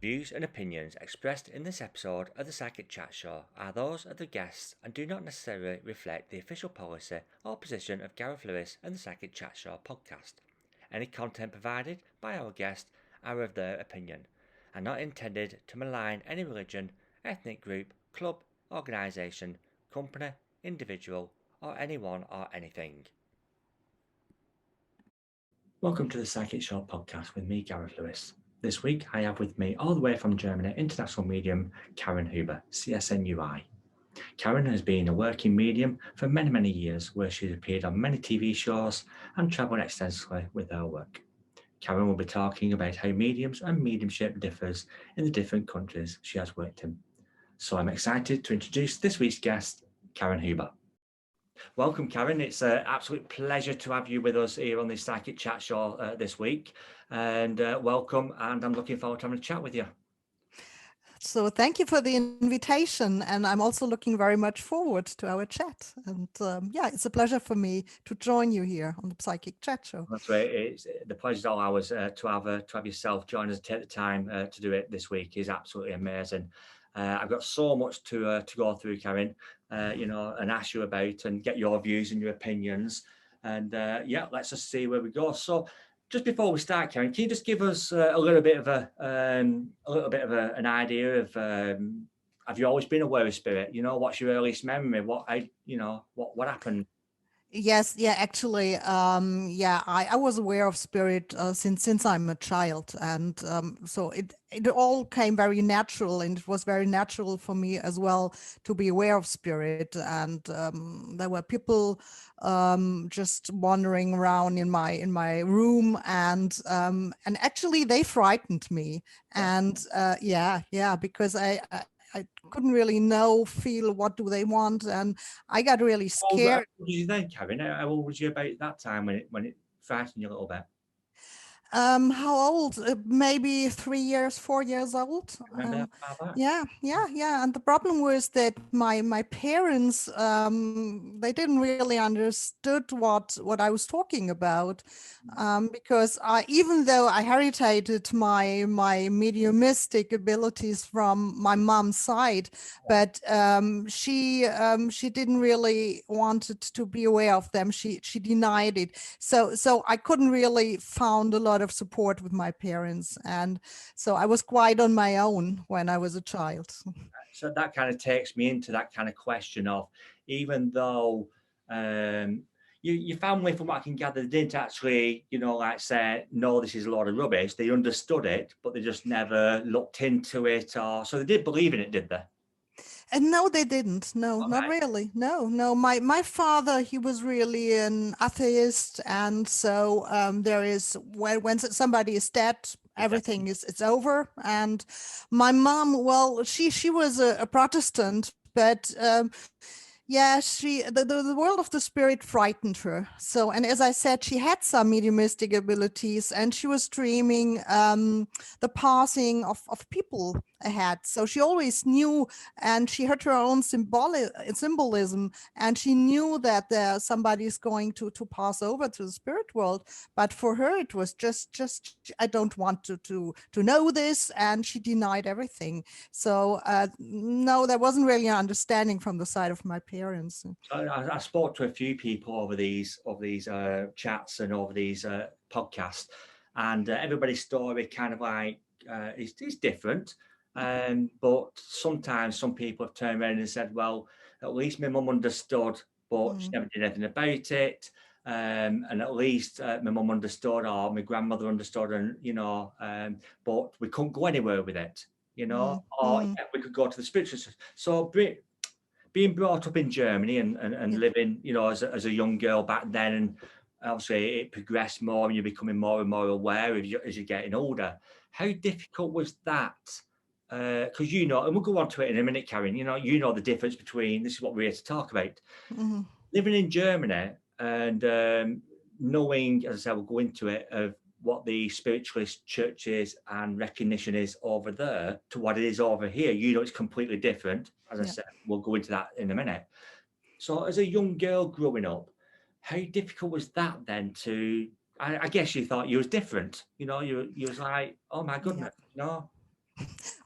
Views and opinions expressed in this episode of the Psychic Chat Show are those of the guests and do not necessarily reflect the official policy or position of Gareth Lewis and the Psychic Chat Show podcast. Any content provided by our guests are of their opinion and not intended to malign any religion, ethnic group, club, organisation, company, individual, or anyone or anything. Welcome to the Psychic Show podcast with me, Gareth Lewis. This week I have with me, all the way from Germany, international medium Karin Huber, CSNUi. Karin has been a working medium for many years, where she's appeared on many TV shows and travelled extensively with her work. Karin will be talking about how mediums and mediumship differs in the different countries she has worked in. So I'm excited to introduce this week's guest, Karin Huber. Welcome, Karin. It's an absolute pleasure to have you with us here on the Psychic Chat Show this week. And welcome, and I'm looking forward to having a chat with you. So thank you for the invitation, and I'm also looking very much forward to our chat. And yeah, it's a pleasure for me to join you here on the Psychic Chat Show. That's right. It's the pleasure's all ours to have yourself join us and take the time to do it this week is absolutely amazing. I've got so much to go through, Karin, and ask you about and get your views and your opinions. And yeah, let's just see where we go. So, just before we start, Karin, can you just give us a little bit of an idea of have you always been aware of spirit? You know, what's your earliest memory? What happened? Yes, yeah, actually, I was aware of spirit since I'm a child, and so it all came very natural, and it was very natural for me as well to be aware of spirit. And there were people just wandering around in my room, and actually they frightened me, and because I couldn't really feel what do they want, and I got really scared. What did you think, Karin? How old was you about that time when it frightened you a little bit? How old? Maybe 3 years, 4 years old. Yeah. And the problem was that my parents they didn't really understood what I was talking about, because even though I inherited my mediumistic abilities from my mom's side, but she didn't really wanted to be aware of them. She denied it. So I couldn't really found a lot of support with my parents, and so I was quite on my own when I was a child. So that kind of takes me into that kind of question of, even though your family, from what I can gather, didn't actually, say, no, this is a lot of rubbish. They understood it, but they just never looked into it, or so they did believe in it, did they? And no, they didn't. No, not really. No. My father, he was really an atheist, and so there is when somebody is dead, everything it's over. And my mom, well, she was a Protestant, but the world of the spirit frightened her. So, and as I said, she had some mediumistic abilities, and she was dreaming the passing of people ahead. So she always knew, and she had her own symbolism, and she knew that somebody is going to pass over to the spirit world. But for her, it was just I don't want to know this, and she denied everything. So no, there wasn't really an understanding from the side of my parents. I spoke to a few people over these chats and over these podcasts, and everybody's story kind of like is different. But sometimes some people have turned around and said, well, at least my mum understood, but she never did anything about it. And at least my mum understood, or my grandmother understood, and but we couldn't go anywhere with it, or we could go to the spiritual. So being brought up in Germany and living, as a young girl back then, and obviously it progressed more, and you're becoming more and more aware as you're getting older. How difficult was that? Because and we'll go on to it in a minute, Karin. The difference between, this is what we're here to talk about, living in Germany and knowing, as I said, we'll go into it, of what the spiritualist churches and recognition is over there to what it is over here. It's completely different. As I said, we'll go into that in a minute. So as a young girl growing up, how difficult was that then to, I guess you thought you was different, you was like, oh my goodness,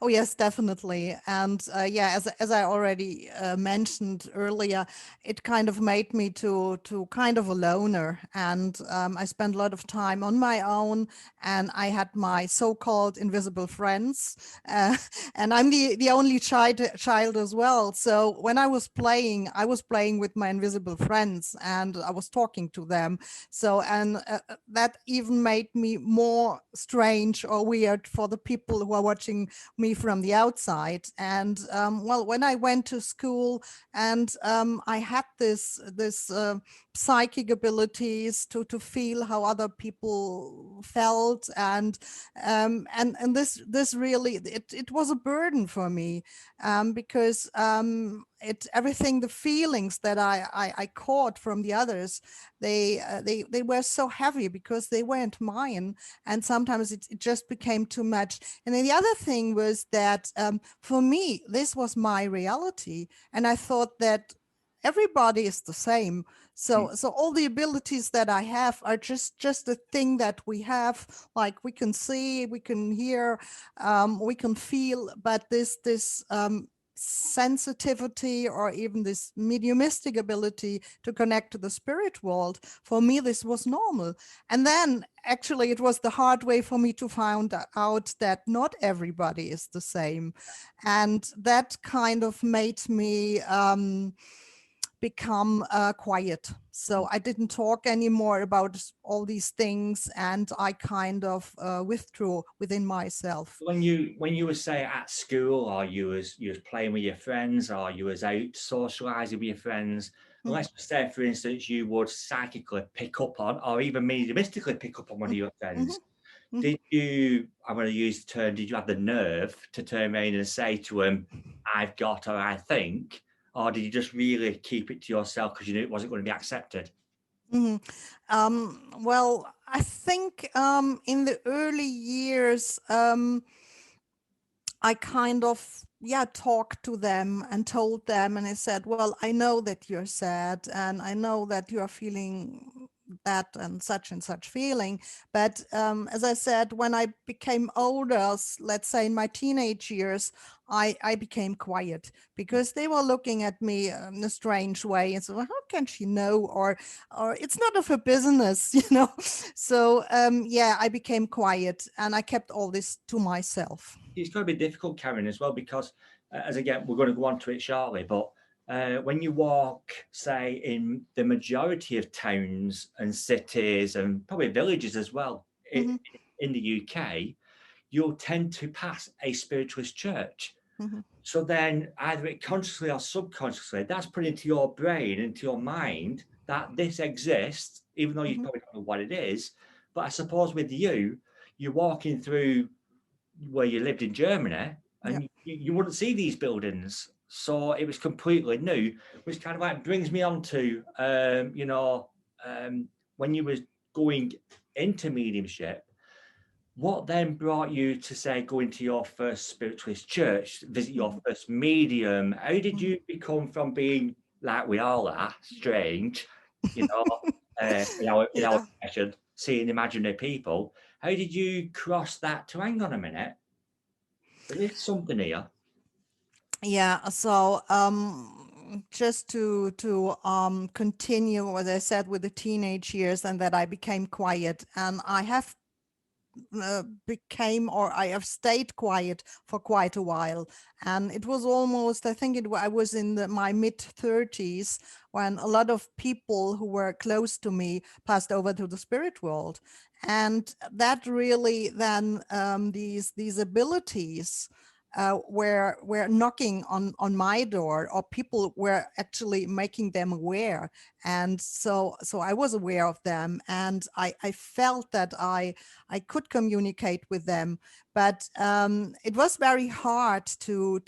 Oh yes, definitely. And yeah, as I already mentioned earlier, it kind of made me to kind of a loner, and I spent a lot of time on my own, and I had my so-called invisible friends, and I'm the only child as well. So when I was playing with my invisible friends, and I was talking to them. So and that even made me more strange or weird for the people who are watching me from the outside. And well, when I went to school, and I had this psychic abilities to feel how other people felt, and this really it was a burden for me, because it everything the feelings that I caught from the others, they were so heavy because they weren't mine, and sometimes it just became too much. And then the other thing was that for me, this was my reality. And I thought that everybody is the same. So all the abilities that I have are just a thing that we have, like we can see, we can hear, we can feel, but this sensitivity or even this mediumistic ability to connect to the spirit world, for me this was normal. And then actually it was the hard way for me to find out that not everybody is the same, and that kind of made me become quiet. So I didn't talk anymore about all these things, and I kind of withdrew within myself. When you were say at school, or you was playing with your friends, or you was out socializing with your friends, and let's just say, for instance, you would psychically pick up on, or even mediumistically pick up on one of your friends. Did you, I'm going to use the term, did you have the nerve to turn around and say to him, I've got, or I think, or did you just really keep it to yourself because you knew it wasn't going to be accepted? Well, I think in the early years, I kind of, yeah, talked to them and told them, and I said, well, I know that you're sad, and I know that you are feeling that and such feeling. But as I said, when I became older, let's say in my teenage years, I became quiet, because they were looking at me in a strange way and so, how can she know, or it's none of her business, you know. So yeah, I became quiet, and I kept all this to myself. It's going to be difficult, Karen, as well, because as again, we're going to go on to it shortly, but when you walk, say, in the majority of towns and cities and probably villages as well in the UK, you'll tend to pass a spiritualist church. So then, either it consciously or subconsciously, that's put into your brain, into your mind, that this exists, even though you probably don't know what it is. But I suppose with you, you're walking through where you lived in Germany, and you wouldn't see these buildings. So it was completely new, which kind of like brings me on to, when you was going into mediumship, what then brought you to say go into your first spiritualist church, visit your first medium? How did you become from being, like we all are, strange, in our profession, seeing imaginary people? How did you cross that to, hang on a minute, there is something here? Yeah, so just to continue what I said with the teenage years, and that I became quiet, and I have became, or I have stayed quiet for quite a while. And it was almost, I think I was in my mid-30s when a lot of people who were close to me passed over to the spirit world. And that really then these abilities were knocking on my door, or people were actually making them aware. And so I was aware of them, and I felt that I could communicate with them. But it was very hard to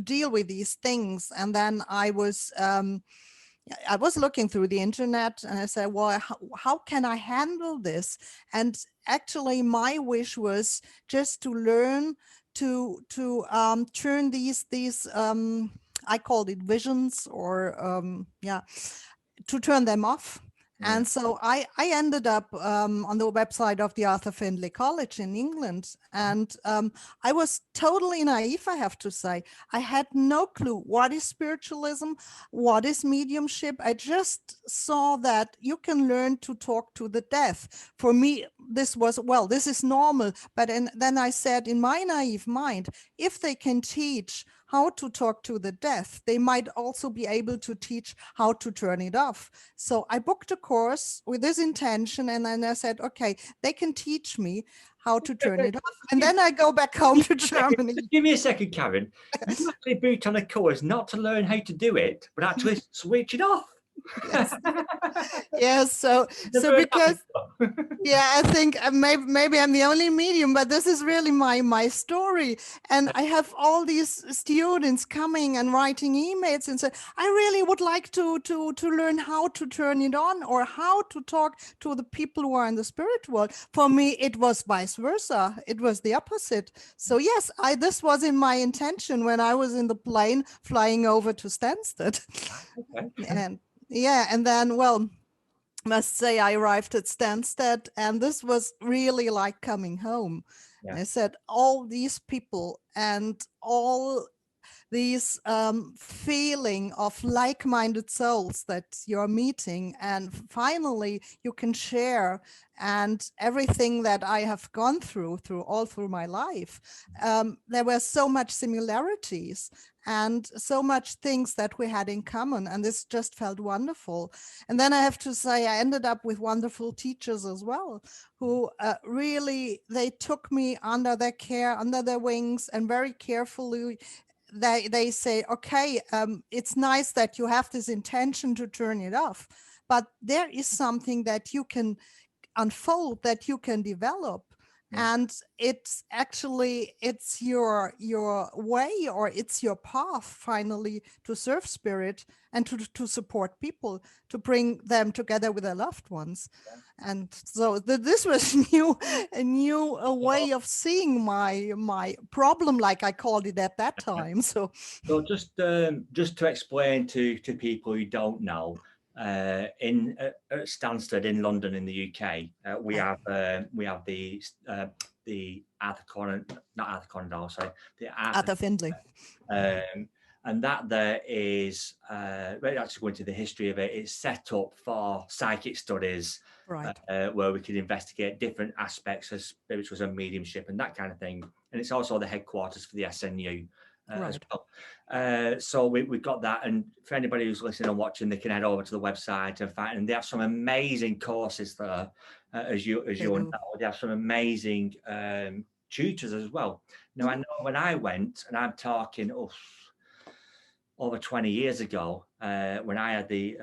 deal with these things. And then I was looking through the internet, and I said, well, how can I handle this? And actually my wish was just to learn to turn these I called it visions, or to turn them off, And so I ended up on the website of the Arthur Findlay College in England. And I was totally naive, I have to say. I had no clue what is spiritualism, what is mediumship. I just saw that you can learn to talk to the deaf. For me, this was, well, this is normal. But then I said in my naive mind, if they can teach how to talk to the deaf, they might also be able to teach how to turn it off. So I booked a course with this intention, and then I said, okay, they can teach me how to turn it off, and then I go back home to Germany. Give me a second, Karin. You actually booked on a course not to learn how to do it, but actually switch it off. Yes. Yes. So because yeah, I think maybe I'm the only medium, but this is really my story. And I have all these students coming and writing emails and say, I really would like to learn how to turn it on, or how to talk to the people who are in the spirit world. For me, it was vice versa. It was the opposite. So yes, this was in my intention when I was in the plane flying over to Stansted. Okay. And yeah, and then, well, must say I arrived at Stansted, and this was really like coming home. Yeah. I said, all these people and all these feeling of like-minded souls that you're meeting, and finally you can share, and everything that I have gone through all through my life, there were so much similarities and so much things that we had in common, and this just felt wonderful. And then I have to say, I ended up with wonderful teachers as well, who really, they took me under their care, under their wings, and very carefully they say, okay, it's nice that you have this intention to turn it off, but there is something that you can unfold, that you can develop. And it's actually, it's your way, or it's your path finally to serve spirit and to support people, to bring them together with their loved ones. And so this was a new way of seeing my problem, like I called it at that time. So just to explain to people who don't know, in at Stansted in London in the UK, we have the Arthur Conan, not Arthur Conan, sorry, the Arthur Findlay. And that there is, actually going to the history of it, it's set up for psychic studies, right, where we can investigate different aspects of spiritualism and mediumship and that kind of thing. And it's also the headquarters for the SNU. Right. As well. So we've got that, and for anybody who's listening and watching, they can head over to the website and find, and they have some amazing courses there, as you know, they have some amazing tutors as well. Now, I know when I went, and I'm talking over 20 years ago, when I had the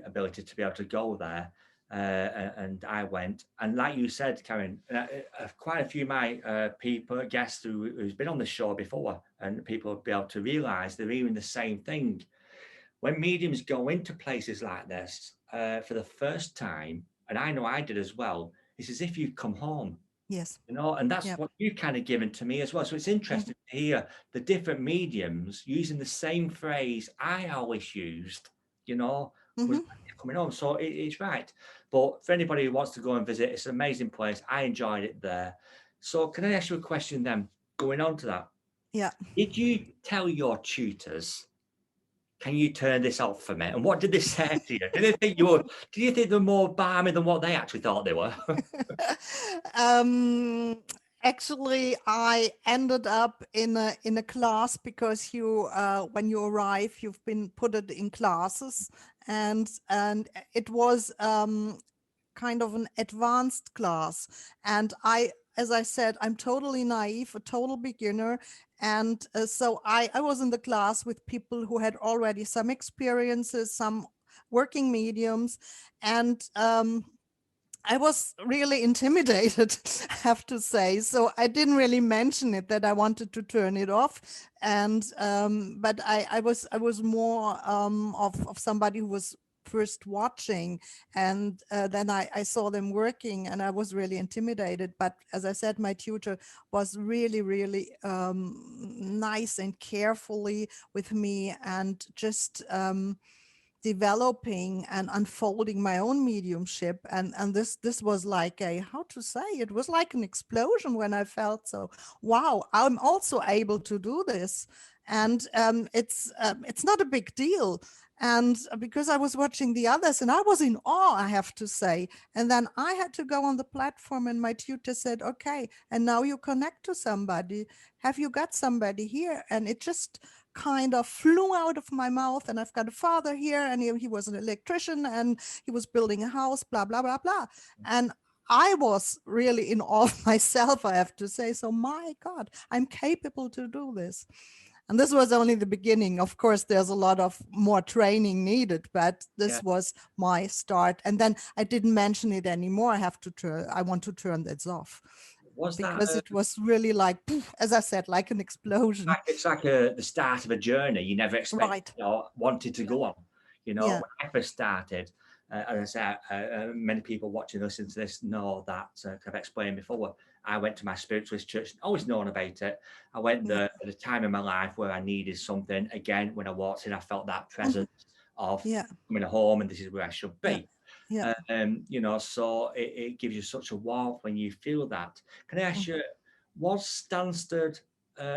ability to be able to go there, and I went, and like you said, Karin, quite a few of my guests who's been on the show before, and people will be able to realize they're hearing the same thing. When mediums go into places like this for the first time, and I know I did as well, it's as if you've come home. Yes. You know, and that's what you've kind of given to me as well. So it's interesting to hear the different mediums using the same phrase I always used, you know, was coming home. So it's right. But for anybody who wants to go and visit, it's an amazing place. I enjoyed it there. So can I ask you a question then, going on to that? Yeah. Did you tell your tutors, can you turn this off for me? And what did they say to you? Did you think they were more balmy than what they actually thought they were? Actually, I ended up in a class, because you when you arrive, you've been put in classes, and it was kind of an advanced class, and as I said, I'm totally naive, a total beginner. And so I was in the class with people who had already some experiences, some working mediums, and I was really intimidated, I have to say. So I didn't really mention it, that I wanted to turn it off. And but I was more of somebody who was first watching, and then I saw them working, and I was really intimidated. But as I said, my tutor was really, really nice and carefully with me, and just developing and unfolding my own mediumship, and this was like a, how to say, it was like an explosion when I felt, so wow, I'm also able to do this. And it's not a big deal. And because I was watching the others and I was in awe, I have to say. And then I had to go on the platform and my tutor said, okay, and now you connect to somebody. Have you got somebody here? And it just kind of flew out of my mouth. And I've got a father here, and he was an electrician and he was building a house, blah, blah, blah, blah. And I was really in awe of myself, I have to say. So my God, I'm capable to do this. And this was only the beginning. Of course, there's a lot of more training needed, but this was my start. And then I didn't mention it anymore. I want to turn this off. Because it was really like, poof, as I said, like an explosion. It's like the start of a journey you never expected or wanted to go on. You know, when I first started, as I said, many people watching, listening to this know that I've explained before. I went to my spiritualist church, always known about it. I went there at a time in my life where I needed something. Again, when I walked in, I felt that presence of coming home, and this is where I should be. You know, so it gives you such a warmth when you feel that. Can I ask you, was Stansted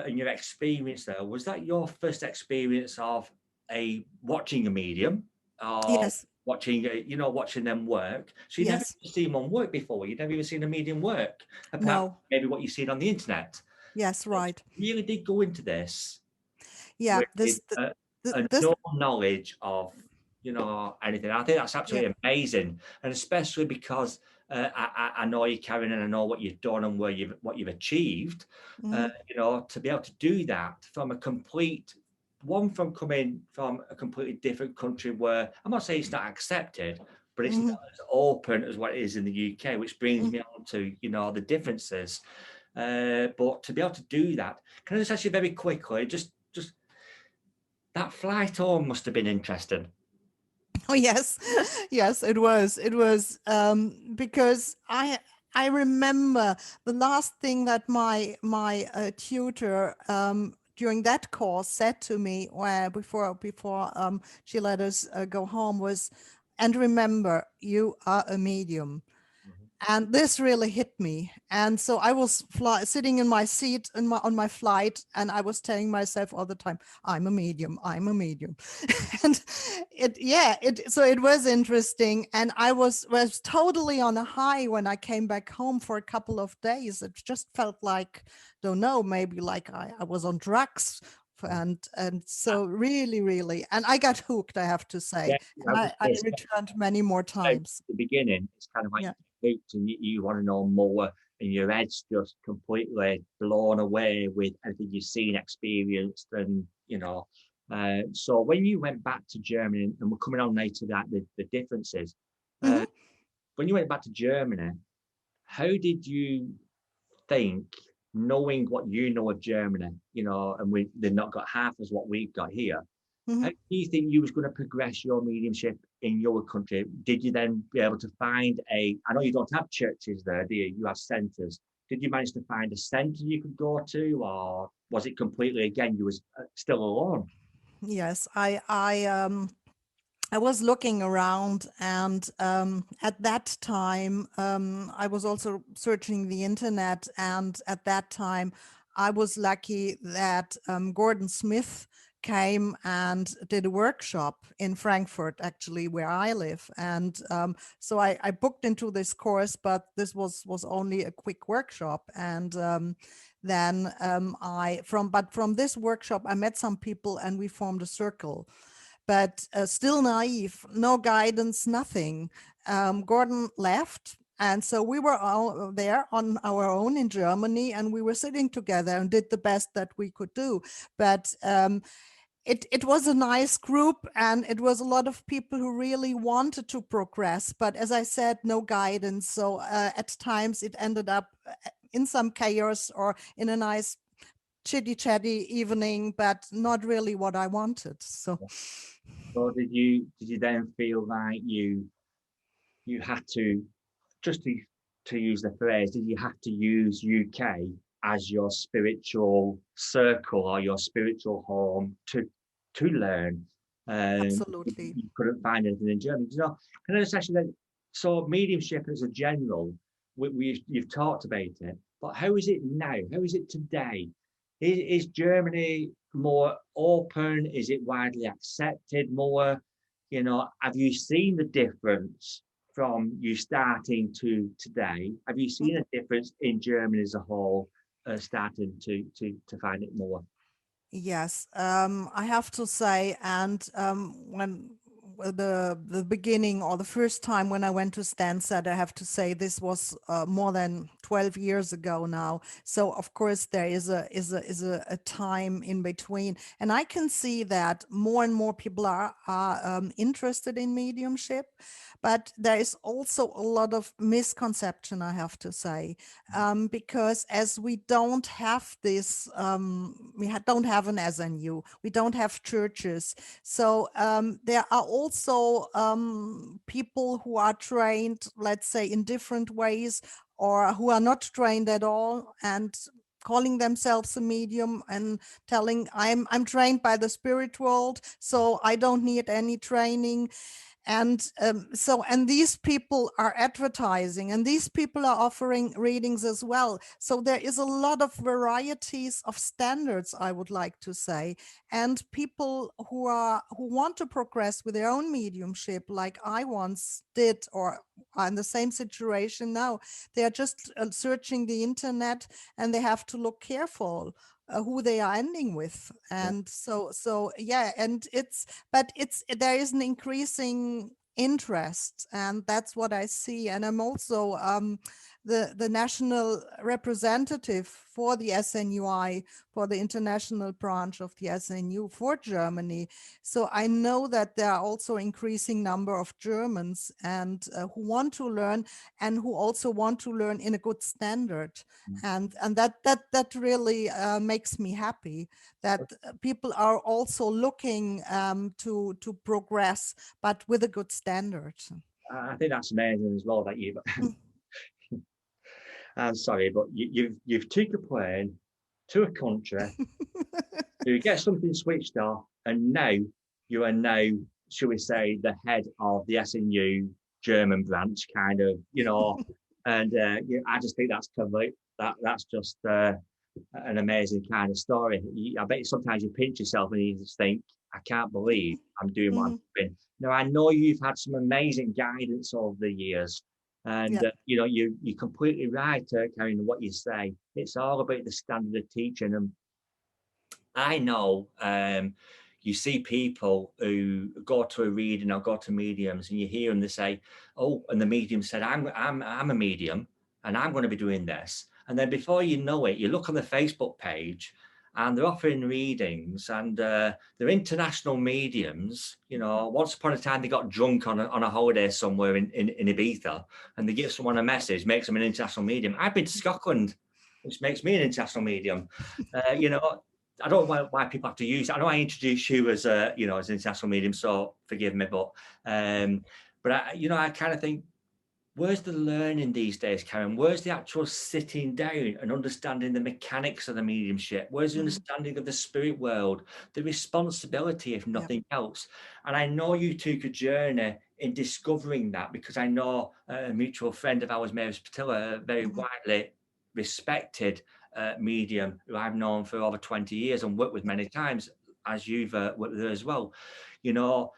in your experience there, was that your first experience of watching a medium, or watching watching them work? So you never seen one work before. You've never even seen a medium work, apart maybe what you've seen on the internet. Yes, right. So you really did go into this. With no knowledge of anything. I think that's absolutely amazing, and especially because I know you, Karin, and I know what you've done and what you've achieved. You know, to be able to do that from coming from a completely different country where I'm not saying it's not accepted, but it's not as open as what it is in the UK, which brings me on to the differences. But to be able to do that, can I just ask you very quickly, just that flight home must have been interesting. Oh yes, yes, it was. It was because I remember the last thing that my tutor during that course said to me before she let us go home was, and remember, you are a medium. And this really hit me. And so I was sitting in my seat on my flight, and I was telling myself all the time, I'm a medium, I'm a medium. And so it was interesting. And I was totally on a high when I came back home for a couple of days. It just felt like, don't know, maybe like I was on drugs. And so really, and I got hooked, I have to say. And I returned many more times. At the beginning, it's kind of like hooked, and you want to know more, and your head's just completely blown away with everything you've seen, experienced, and so when you went back to Germany, and we're coming on now to that, the differences, when you went back to Germany, how did you think, knowing what you know of Germany, and they've not got half as what we've got here, how do you think you was going to progress your mediumship in your country? Did you then be able to find I know you don't have churches there, do you? You have centres. Did you manage to find a centre you could go to, or was it completely, again, you was still alone? Yes, I was looking around, and at that time, I was also searching the internet. And at that time, I was lucky that Gordon Smith came and did a workshop in Frankfurt, actually, where I live. And so I booked into this course, but this was only a quick workshop. And then from this workshop, I met some people and we formed a circle. But still naive, no guidance, nothing. Gordon left. And so we were all there on our own in Germany, and we were sitting together and did the best that we could do. But it was a nice group, and it was a lot of people who really wanted to progress. But as I said, no guidance. So at times it ended up in some chaos or in a nice chitty chatty evening, but not really what I wanted. So did you then feel like you had to, just to use the phrase, did you have to use UK as your spiritual circle or your spiritual home to learn? Absolutely. You couldn't find anything in German. You know, can I just ask you that? So mediumship as a general, you've talked about it, but how is it now? How is it today? Is Germany more open? Is it widely accepted more? You know, have you seen the difference from you starting to today? Have you seen a difference in Germany as a whole, starting to find it more? Yes, I have to say, and when the beginning or the first time when I went to Stansted, I have to say this was more than 12 years ago now. So of course there is a time in between, and I can see that more and more people are interested in mediumship, but there is also a lot of misconception, I have to say, because as we don't have this, don't have an SNU, we don't have churches. So there are also people who are trained, let's say, in different ways, or who are not trained at all, and calling themselves a medium and telling I'm trained by the spirit world, so I don't need any training. And and these people are advertising, and these people are offering readings as well. So there is a lot of varieties of standards, I would like to say. And people who want to progress with their own mediumship, like I once did, or are in the same situation now, they are just searching the internet, and they have to look careful who they are ending with. And so yeah, and it's there is an increasing interest, and that's what I see. And I'm also the national representative for the SNUi, for the international branch of the SNU for Germany. So I know that there are also increasing number of Germans and who want to learn, and who also want to learn in a good standard. And that really makes me happy that people are also looking to progress, but with a good standard. I think that's amazing as well that you've. I'm sorry, but you've took a plane to a country to get something switched off, and now you are now, shall we say, the head of the SNU German branch, kind of, you know. And I just think that's complete. That's just an amazing kind of story. I bet sometimes you pinch yourself and you just think, I can't believe I'm doing what I'm doing. Now, I know you've had some amazing guidance over the years. And, you know, you're completely right, Karin, what you say. It's all about the standard of teaching. And I know you see people who go to a reading or go to mediums, and you hear them, they say, oh, and the medium said, I'm a medium and I'm going to be doing this. And then before you know it, you look on the Facebook page and they're offering readings, and they're international mediums. You know, once upon a time they got drunk on a holiday somewhere in Ibiza, and they give someone a message, makes them an international medium. I've been to Scotland, which makes me an international medium. You know, I don't know why people have to use it. I know I introduced you as a, you know, as an international medium, so forgive me, but you know, I kind of think, where's the learning these days, Karin? Where's the actual sitting down and understanding the mechanics of the mediumship? Where's the understanding of the spirit world, the responsibility, if nothing else? And I know you took a journey in discovering that, because I know a mutual friend of ours, Mavis Patilla, very widely respected medium who I've known for over 20 years and worked with many times, as you've worked with her as well. You know,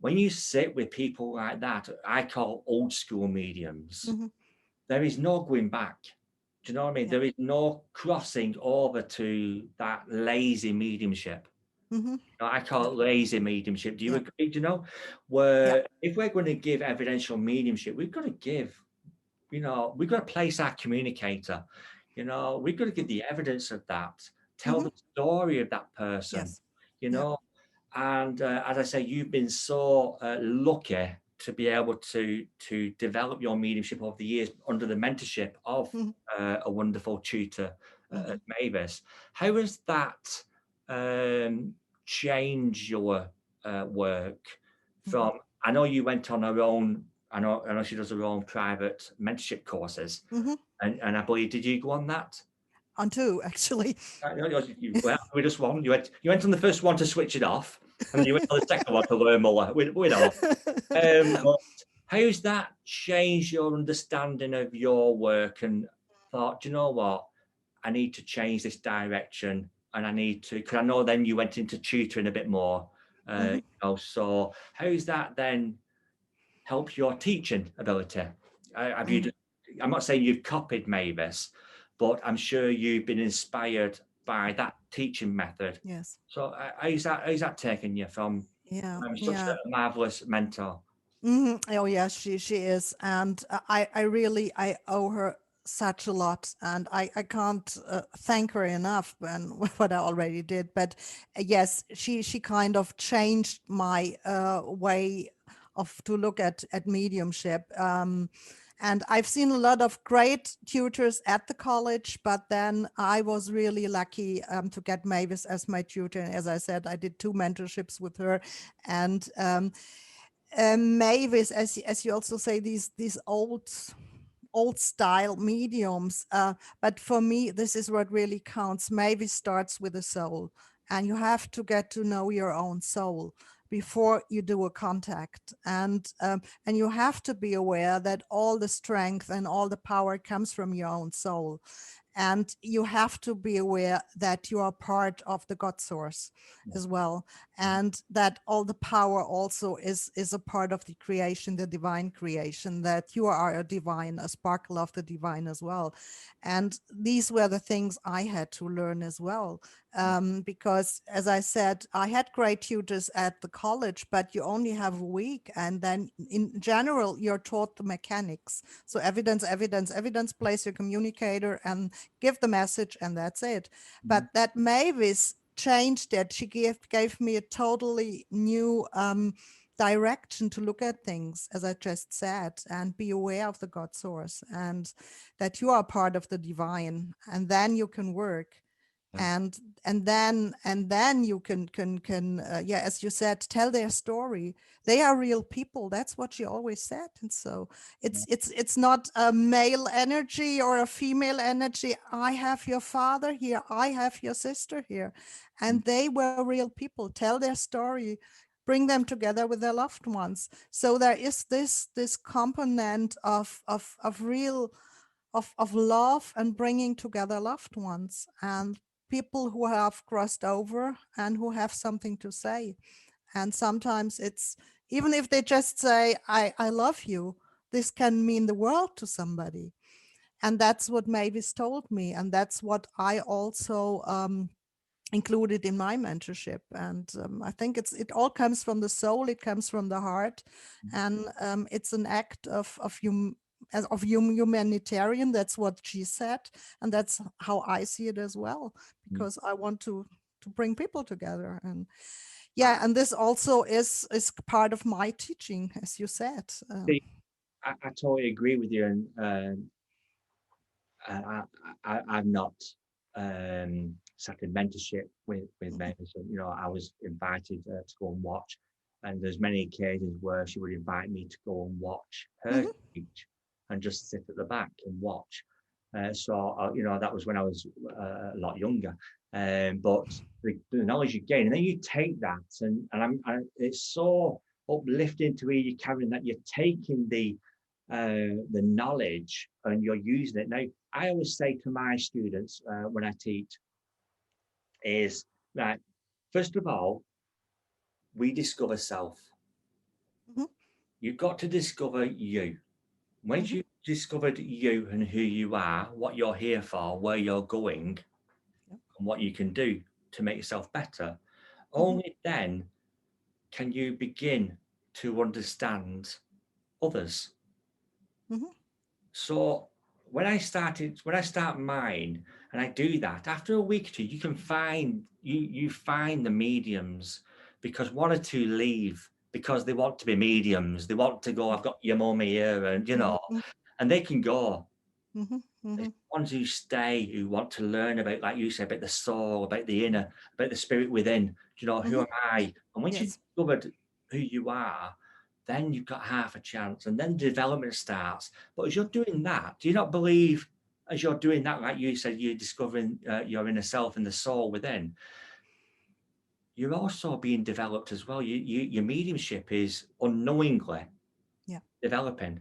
when you sit with people like that, I call old school mediums, there is no going back. Do you know what I mean? There is no crossing over to that lazy mediumship. You know, I call it lazy mediumship. Do you agree? Do you know? Where if we're going to give evidential mediumship, we've got to give, you know, we've got to place our communicator. You know, we've got to give the evidence of that, tell the story of that person, you know. And as I say, you've been so lucky to be able to develop your mediumship over the years under the mentorship of a wonderful tutor at Mavis. How has that changed your work from? I know you went on her own. I know she does her own private mentorship courses, and I believe, did you go on that? On two, actually. We just one. You went on the first one to switch it off. And you wait for the second one to learn more. We know. But how's that changed your understanding of your work and thought, you know what, I need to change this direction and I need to, because I know then you went into tutoring a bit more. You know, so how's that then help your teaching ability? Have you? I'm not saying you've copied Mavis, but I'm sure you've been inspired by that teaching method. Yes. So how's that taken you from such a marvelous mentor? Oh yeah, she is, and I really I owe her such a lot, and I can't thank her enough and what I already did. But yes, she kind of changed my way of to look at mediumship. And I've seen a lot of great tutors at the college, but then I was really lucky to get Mavis as my tutor. And as I said, I did 2 mentorships with her, and Mavis, as you also say, these old style mediums. But for me, this is what really counts. Mavis starts with the soul, and you have to get to know your own soul before you do a contact, and you have to be aware that all the strength and all the power comes from your own soul. And you have to be aware that you are part of the God source as well, and that all the power also is a part of the creation, the divine creation, that you are a divine, a sparkle of the divine as well. And these were the things I had to learn as well, because as I said, I had great tutors at the college, but you only have a week, and then in general you're taught the mechanics. So evidence, place your communicator and give the message, and that's it. But that Mavis changed it. She gave me a totally new direction to look at things, as I just said, and be aware of the God source, and that you are part of the divine, and then you can work. And then you can as you said, tell their story. They are real people. That's what she always said. And so it's not a male energy or a female energy. I have your father here, I have your sister here, and they were real people. Tell their story, bring them together with their loved ones. So there is this component of real of love and bringing together loved ones and people who have crossed over and who have something to say. And sometimes it's, even if they just say, I love you, this can mean the world to somebody. And that's what Mavis told me. And that's what I also included in my mentorship. And I think it all comes from the soul, it comes from the heart. And it's an act of humanitarian. That's what she said, and that's how I see it as well, because I want to bring people together. And and this also is part of my teaching, as you said. I totally agree with you, and I've not sat in mentorship with Mavis. You know, I was invited to go and watch, and there's many occasions where she would invite me to go and watch her teach and just sit at the back and watch. You know, that was when I was a lot younger. But the knowledge you gain, and then you take that, and it's so uplifting to hear you, Karin, that you're taking the knowledge and you're using it. Now, I always say to my students when I teach is that, first of all, we discover self. You've got to discover you. Once you've discovered you and who you are, what you're here for, where you're going, and what you can do to make yourself better, only then can you begin to understand others. So when I start mine, and I do that, after a week or two, you can find you find the mediums, because 1 or 2 leave because they want to be mediums. They want to go, I've got your mummy here, and you know, and they can go. It's ones who stay, who want to learn about, like you said, about the soul, about the inner, about the spirit within. You know, who am I? And once you've discovered who you are, then you've got half a chance, and then development starts. But as you're doing that, do you not believe, as you're doing that, like you said, you're discovering your inner self and the soul within, you're also being developed as well. Your mediumship is unknowingly developing,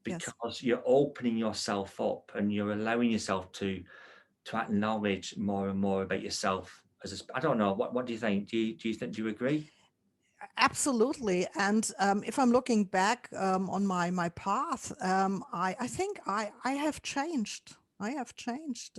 because you're opening yourself up and you're allowing yourself to acknowledge more and more about yourself as I don't know, what do you think? Do you agree? Absolutely. And if I'm looking back on my path, I think I have changed. I have changed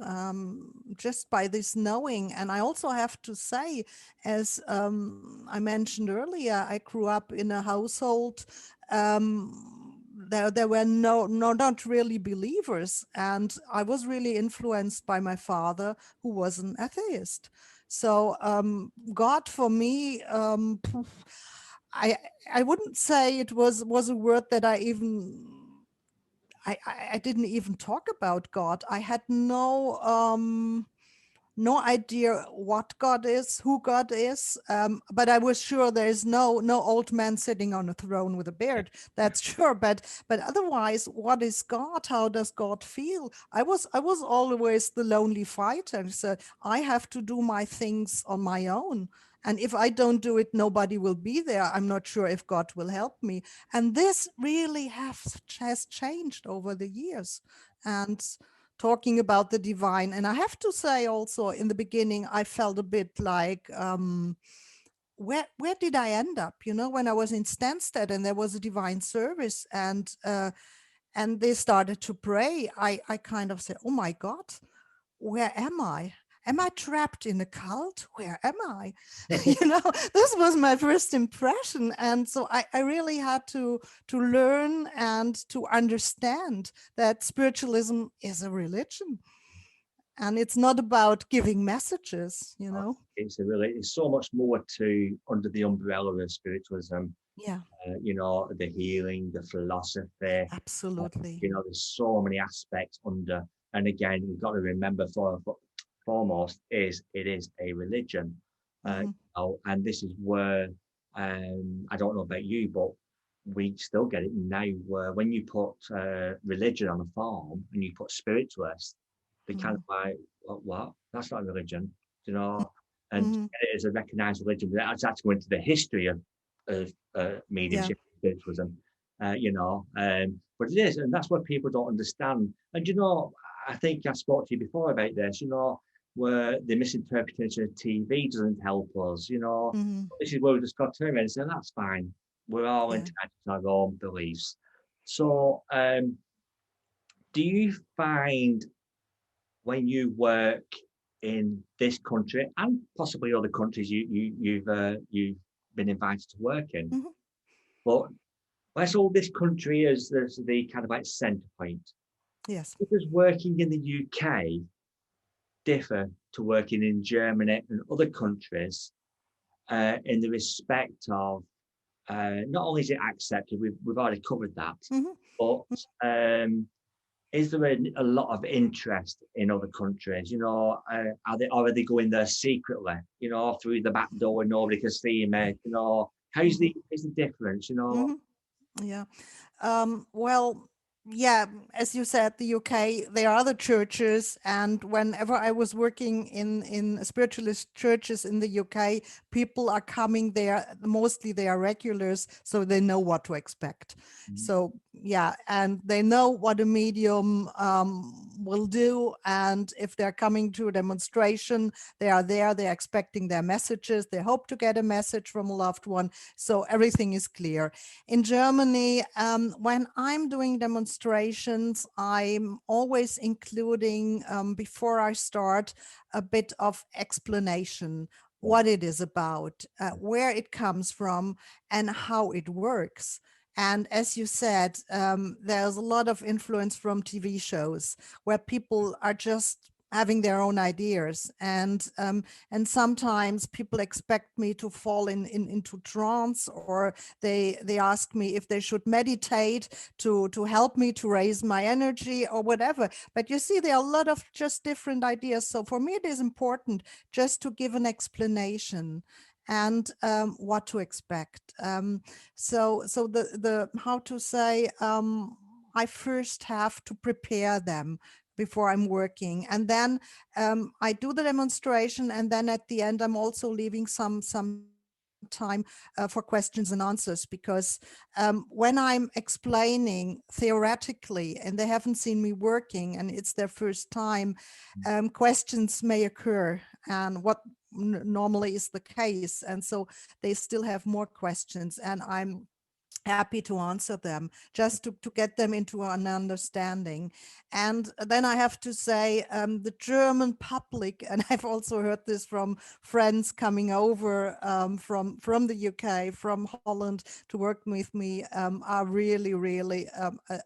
just by this knowing. And I also have to say, as I mentioned earlier, I grew up in a household. There were not really believers, and I was really influenced by my father, who was an atheist. So God for me, I I wouldn't say it was a word that I didn't even talk about God. I had no idea what God is, who God is, but I was sure there is no old man sitting on a throne with a beard. That's sure. But otherwise, what is God? How does God feel? I was always the lonely fighter. So I have to do my things on my own. And if I don't do it, nobody will be there. I'm not sure if God will help me. And this really has changed over the years. And talking about the divine. And I have to say also in the beginning, I felt a bit like, where did I end up? You know, when I was in Stansted and there was a divine service and they started to pray, I kind of said, oh my God, where am I? Am I trapped in a cult? Where am I? This was my first impression. And so I really had to learn and to understand that spiritualism is a religion. And it's not about giving messages. It's so much more to under the umbrella of spiritualism. Yeah. The healing, the philosophy. Absolutely. There's so many aspects under. And again, we've got to remember foremost it is a religion. And this is where I don't know about you, but we still get it now. Where when you put religion on a farm and you put spiritualist, they kind of like, what? That's not a religion, And it is a recognized religion. That's actually going to the history of mediumship, spiritualism, but it is, and that's what people don't understand. And I think I spoke to you before about this. Where the misinterpretation of TV doesn't help us. This is where we just got to turn around and say that's fine. We're all entitled to our own beliefs. So, do you find when you work in this country and possibly other countries you've been invited to work in, but let's hold this country as the kind of like centre point. Yes. Because working in the UK differ to working in Germany and other countries in the respect of not only is it accepted, we've already covered that, but is there a lot of interest in other countries? Are they going there secretly? Through the back door, nobody can see them. How's the difference? Yeah. Well, yeah, as you said, the UK, there are other churches, and whenever I was working in spiritualist churches in the UK, people are coming there. Mostly they are regulars, so they know what to expect. So yeah, and they know what a medium will do, and if they're coming to a demonstration, they are there. They're expecting their messages. They hope to get a message from a loved one. So everything is clear. In Germany, when I'm doing demonstrations, I'm always including, before I start, a bit of explanation, what it is about, where it comes from, and how it works. And as you said, there's a lot of influence from TV shows where people are just having their own ideas, and sometimes people expect me to fall into trance, or they ask me if they should meditate to help me to raise my energy or whatever. But you see, there are a lot of just different ideas. So for me, it is important just to give an explanation and what to expect. So the how to say, I first have to prepare them before I'm working. And then I do the demonstration, and then at the end, I'm also leaving some time for questions and answers, because when I'm explaining theoretically and they haven't seen me working and it's their first time, questions may occur, and what normally is the case. And so they still have more questions, and I'm happy to answer them, just to get them into an understanding. And then I have to say, the German public, and I've also heard this from friends coming over from the UK, from Holland, to work with me, are really, really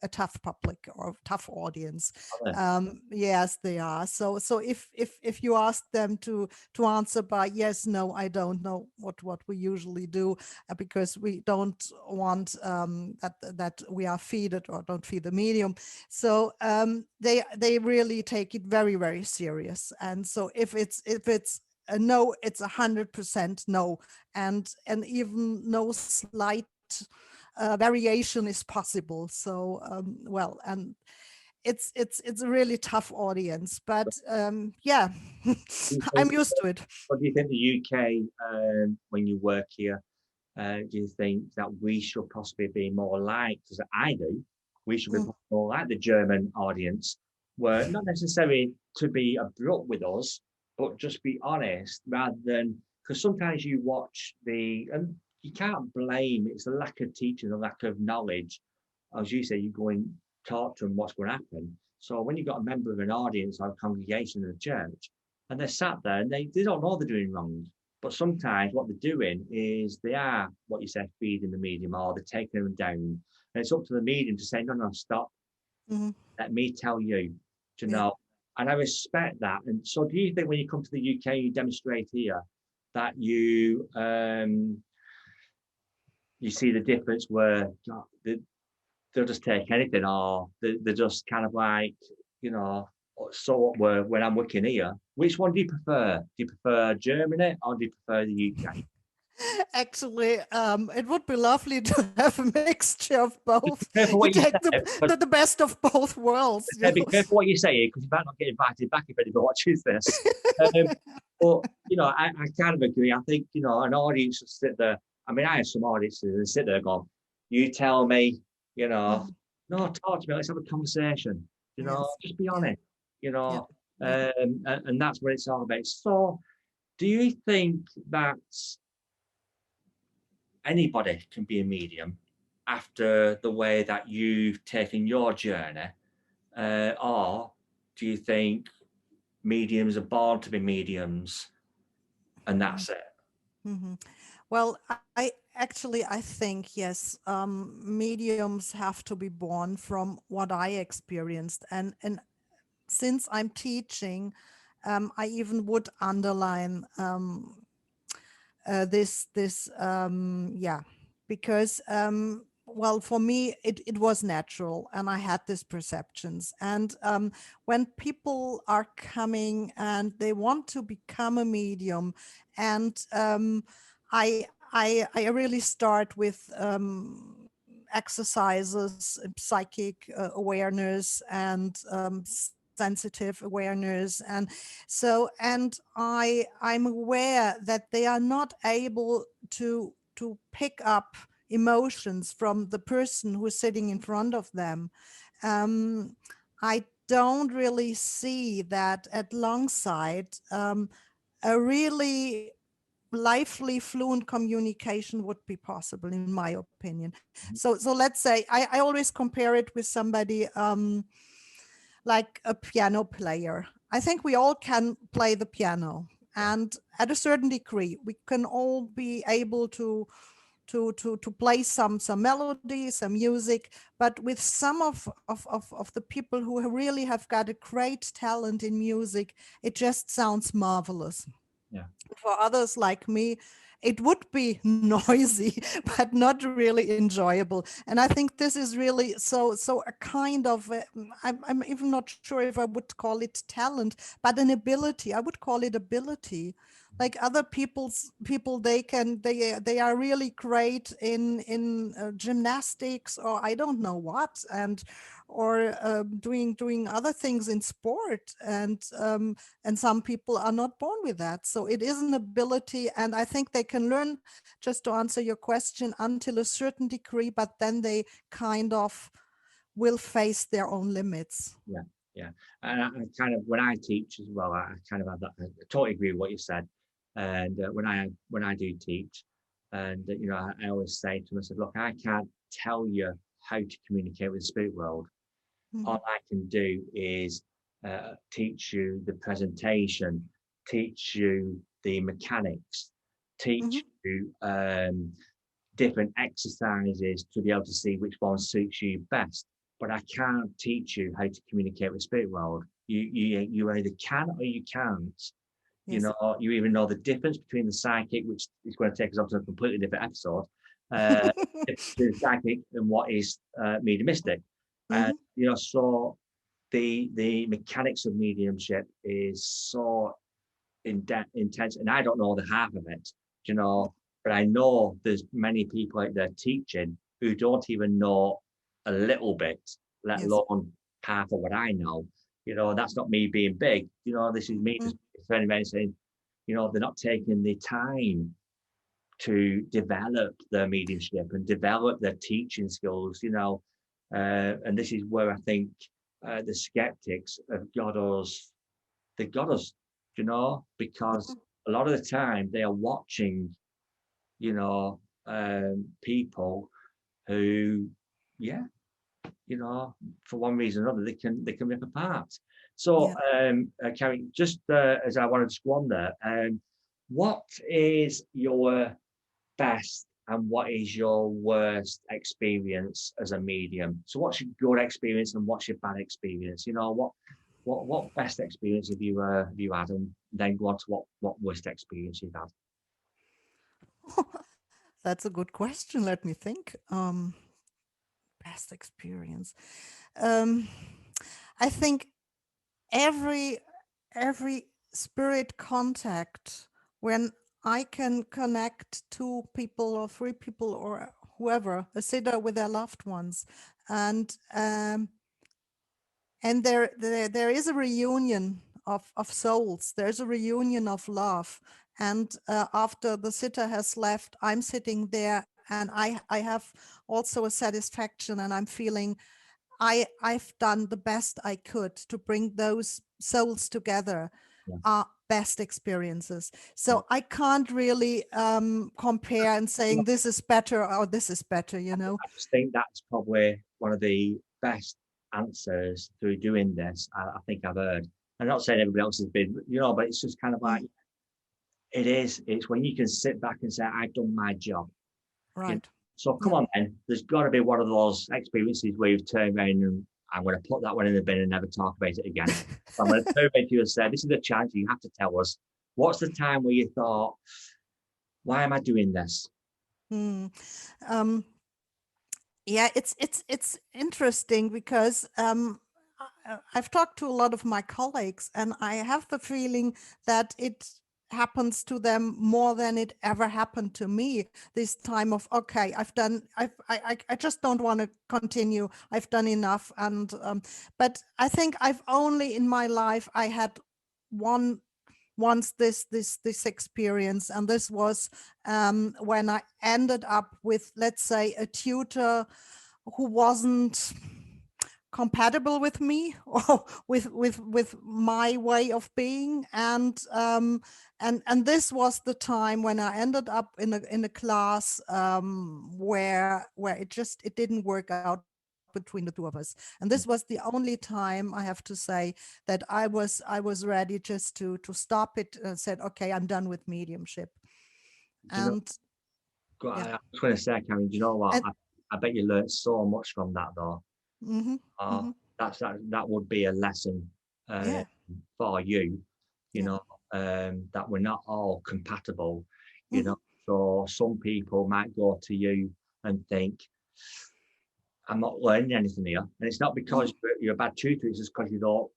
a tough public, or tough audience. Yes, they are. So if you ask them to answer by yes, no, I don't know, what we usually do, because we don't want that we are feeded or don't feed the medium. So they really take it very, very serious. And so if it's a no, it's 100% no, and even no slight variation is possible. So well, and it's a really tough audience, but yeah, I'm used to it. What do you think the UK, when you work here, do you think that we should possibly be more like, because I do, we should be more like the German audience, where not necessarily to be abrupt with us, but just be honest, rather than, because sometimes you watch and you can't blame, it's the lack of teaching, the lack of knowledge. As you say, you go and talk to them what's going to happen. So when you've got a member of an audience or a congregation in a church, and they're sat there and they don't know they're doing wrong, but sometimes what they're doing is they are, what you said, feeding the medium, or they're taking them down. And it's up to the medium to say, no, stop. Let me tell you, to know. And I respect that. And so do you think when you come to the UK, you demonstrate here, that you see the difference where they'll just take anything, or they're just kind of like, so when I'm working here, which one do you prefer? Do you prefer Germany or do you prefer the UK? Actually, it would be lovely to have a mixture of both. You take the best of both worlds. Be careful what you say, because you might not get invited back if anybody watches this. But I kind of agree. I think an audience should sit there. I mean, I have some audiences that sit there going, "You tell me, no, talk to me. Let's have a conversation. Just be honest. And that's what it's all about." So, do you think that anybody can be a medium after the way that you've taken your journey, or do you think mediums are born to be mediums and that's it? Well, I think yes, mediums have to be born, from what I experienced, and since I'm teaching, I even would underline this because well, for me it was natural, and I had these perceptions. And when people are coming and they want to become a medium, and I really start with exercises, psychic awareness, and sensitive awareness, and I'm aware that they are not able to pick up emotions from the person who's sitting in front of them. I don't really see that alongside a really lively, fluent communication would be possible, in my opinion. So let's say I always compare it with somebody like a piano player. I think we all can play the piano, and at a certain degree, we can all be able to play some melody, some music. But with some of the people who really have got a great talent in music, it just sounds marvelous. Yeah. For others like me, it would be noisy, but not really enjoyable. And I think this is really so a kind of, I'm even not sure if I would call it talent, but an ability. I would call it ability. Like other people, they are really great in gymnastics, or I don't know what, and doing other things in sport, and some people are not born with that. So it is an ability, and I think they can learn, just to answer your question, until a certain degree, but then they kind of will face their own limits. Yeah. And I kind of, when I teach as well, I kind of have that. I totally agree with what you said. And when I do teach, and you know, I always say to them, I said, look, I can't tell you how to communicate with the spirit world. All I can do is teach you the presentation, teach you the mechanics, teach you different exercises to be able to see which one suits you best. But I can't teach you how to communicate with spirit world. You either can or you can't. You know, you even know the difference between the psychic, which is going to take us up to a completely different episode, between psychic and what is mediumistic. And you know, so the mechanics of mediumship is so intense, and I don't know the half of it, you know, but I know there's many people out there teaching who don't even know a little bit, let alone half of what I know. You know, that's not me being big. You know, this is me just saying, you know, they're not taking the time to develop their mediumship and develop their teaching skills, you know. And this is where I think the skeptics have got us, they've got us, you know, because a lot of the time they are watching, you know, people who, yeah, you know, for one reason or another, they can rip apart. So, Karin, just as I wanted to go on there, what is your best and what is your worst experience as a medium? So, what's your good experience and what's your bad experience? You know, what best experience have you had, and then go on to what worst experience you've had? That's a good question. Let me think. Best experience. I think every spirit contact, when I can connect two people or three people or whoever, a sitter with their loved ones, and there is a reunion of souls. There's a reunion of love. And after the sitter has left, I'm sitting there, and I have also a satisfaction, and I'm feeling I've done the best I could to bring those souls together. Best experiences. So I can't really compare and saying this is better or this is better, you know. I just think that's probably one of the best answers through doing this I think I've heard. I'm not saying everybody else has been, you know, but it's just kind of like, it's when you can sit back and say, I've done my job. Right. You know? So come on then, there's got to be one of those experiences where you've turned around and I'm going to put that one in the bin and never talk about it again. I'm going to turn around to you and say, this is a chance, you have to tell us. What's the time where you thought, why am I doing this? Yeah, it's interesting because I've talked to a lot of my colleagues, and I have the feeling that it happens to them more than it ever happened to me. This time of, okay, I just don't want to continue. I've done enough, and but I think I've only in my life I had once this experience, and this was when I ended up with, let's say, a tutor who wasn't compatible with me or with my way of being, and this was the time when I ended up in a class where it didn't work out between the two of us. And this was the only time, I have to say, that I was ready just to stop it and said, okay, I'm done with mediumship. And I was going to say, Karin, do you know what? I bet you learned so much from that, though. That would be a lesson for you, you know, that we're not all compatible, you know. So some people might go to you and think, I'm not learning anything here, and it's not because you're a bad tutor. It's just because you don't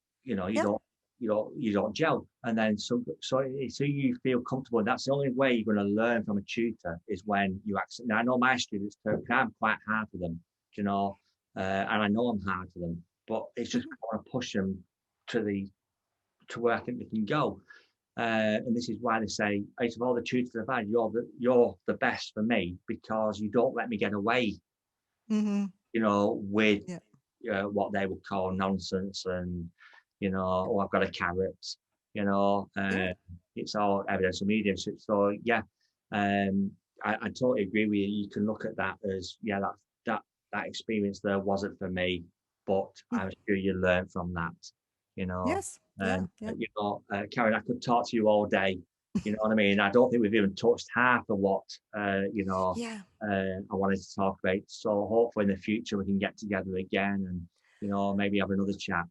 gel. And then so you feel comfortable. And that's the only way you're going to learn from a tutor is when you accept. Now I know my students, I'm quite hard for them, you know. and I know I'm hard to them, but it's just I want to push them to where I think they can go. And this is why they say, out of all the tutors I've had, you're the best for me, because you don't let me get away, with what they would call nonsense, and oh, I've got a carrot, it's all evidence of mediumship. So yeah, I totally agree with you. You can look at that as that experience there wasn't for me, but I'm sure you learn from that, Yes. and Karin, I could talk to you all day. You know what I mean? I don't think we've even touched half of what I wanted to talk about. So hopefully in the future we can get together again and maybe have another chat.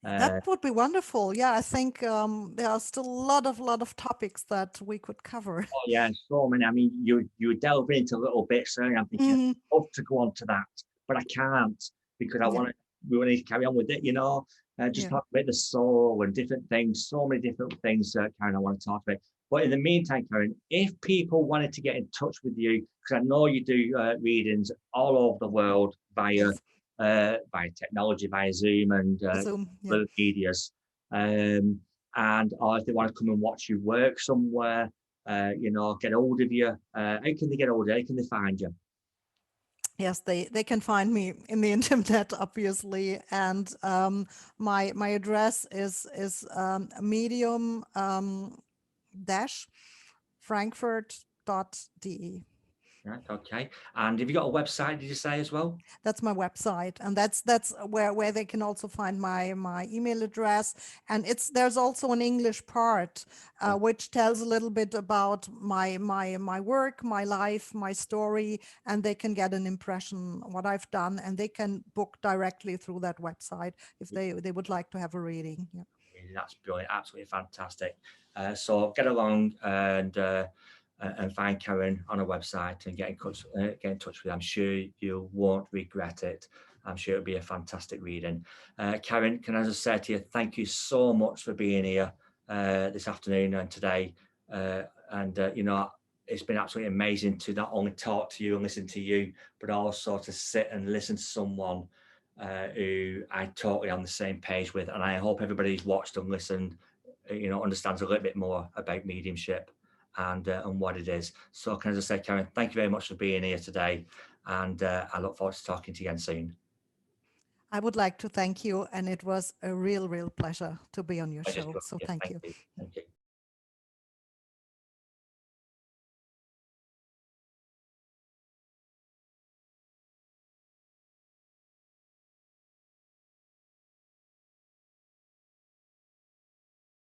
That would be wonderful. Yeah, I think there are still a lot of topics that we could cover. Oh yeah, so many. I mean, you delve into little bits, and I'm thinking I'd love to go on to that, but I can't, because we want to carry on with it. Just talk about the soul and different things. So many different things, Karin, I want to talk about. But in the meantime, Karin, if people wanted to get in touch with you, because I know you do readings all over the world via technology, via Zoom and other medias, or if they want to come and watch you work somewhere, get hold of you, how can they get hold of you? How can they find you? Yes, they can find me in the internet, obviously, and my address is medium dash frankfurt.de. Right, okay. And have you got a website, did you say, as well? That's my website, and that's where they can also find my email address. And there's also an English part which tells a little bit about my work, my life, my story, and they can get an impression what I've done, and they can book directly through that website if they would like to have a reading. Yeah. That's brilliant, absolutely fantastic. So get along and find Karin on a website and get in touch with her. I'm sure you won't regret it. I'm sure it'll be a fantastic reading. Karin, can I just say to you, thank you so much for being here this afternoon and today. It's been absolutely amazing to not only talk to you and listen to you, but also to sit and listen to someone who I totally on the same page with. And I hope everybody who's watched and listened, understands a little bit more about mediumship and what it is. So can I just say, Karin, thank you very much for being here today. And I look forward to talking to you again soon. I would like to thank you. And it was a real pleasure to be on your show. So thank you. Thank you.